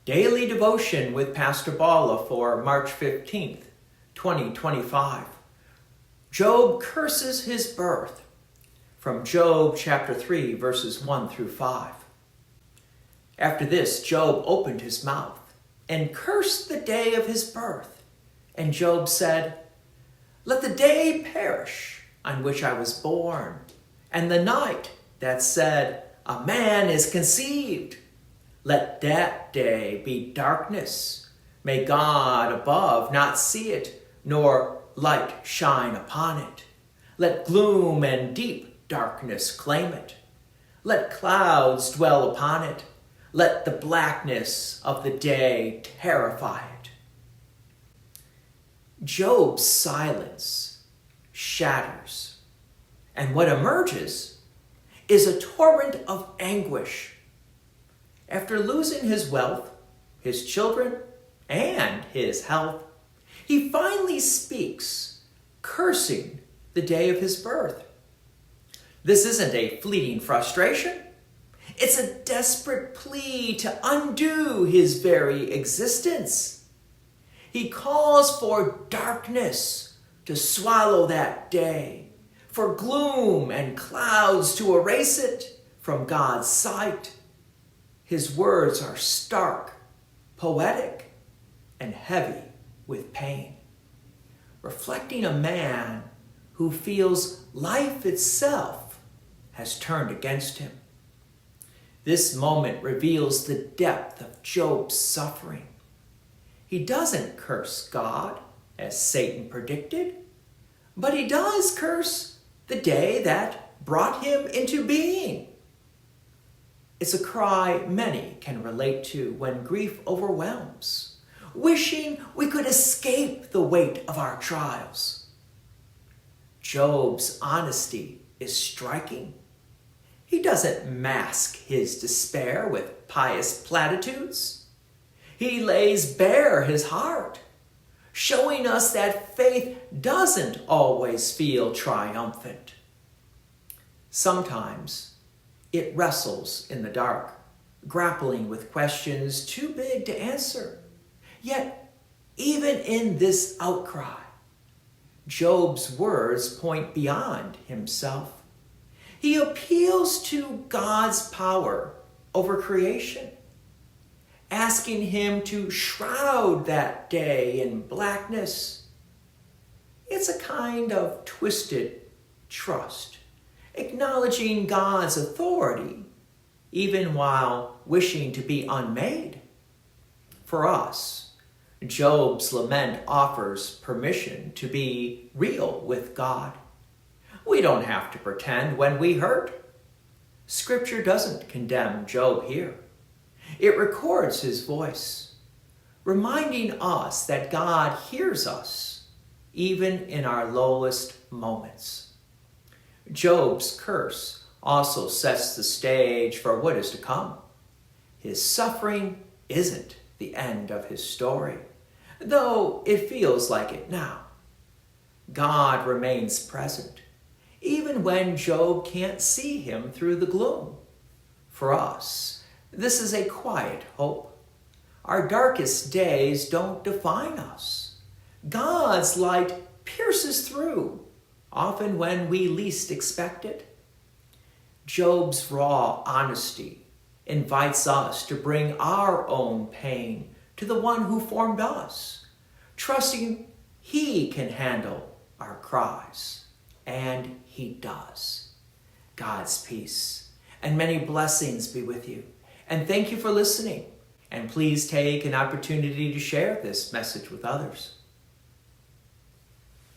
Daily Devotion with Pastor Balla for March 15th, 2025. Job curses his birth. From Job chapter 3, verses 1 through 5. After this, Job opened his mouth and cursed the day of his birth. And Job said, "Let the day perish on which I was born, and the night that said, a man is conceived. Let that day be darkness. May God above not see it, nor light shine upon it. Let gloom and deep darkness claim it. Let clouds dwell upon it. Let the blackness of the day terrify it." Job's silence shatters, and what emerges is a torrent of anguish. After losing his wealth, his children, and his health, he finally speaks, cursing the day of his birth. This isn't a fleeting frustration. It's a desperate plea to undo his very existence. He calls for darkness to swallow that day, for gloom and clouds to erase it from God's sight. His words are stark, poetic, and heavy with pain, reflecting a man who feels life itself has turned against him. This moment reveals the depth of Job's suffering. He doesn't curse God, as Satan predicted, but he does curse the day that brought him into being. It's a cry many can relate to when grief overwhelms, wishing we could escape the weight of our trials. Job's honesty is striking. He doesn't mask his despair with pious platitudes. He lays bare his heart, showing us that faith doesn't always feel triumphant. Sometimes it wrestles in the dark, grappling with questions too big to answer. Yet, even in this outcry, Job's words point beyond himself. He appeals to God's power over creation, asking him to shroud that day in blackness. It's a kind of twisted trust, acknowledging God's authority, even while wishing to be unmade. For us, Job's lament offers permission to be real with God. We don't have to pretend when we hurt. Scripture doesn't condemn Job here. It records his voice, reminding us that God hears us, even in our lowest moments. Job's curse also sets the stage for what is to come. His suffering isn't the end of his story, though it feels like it now. God remains present, even when Job can't see him through the gloom. For us, this is a quiet hope. Our darkest days don't define us. God's light pierces through, often when we least expect it. Job's raw honesty invites us to bring our own pain to the one who formed us, trusting he can handle our cries. And he does. God's peace and many blessings be with you. And thank you for listening. And please take an opportunity to share this message with others.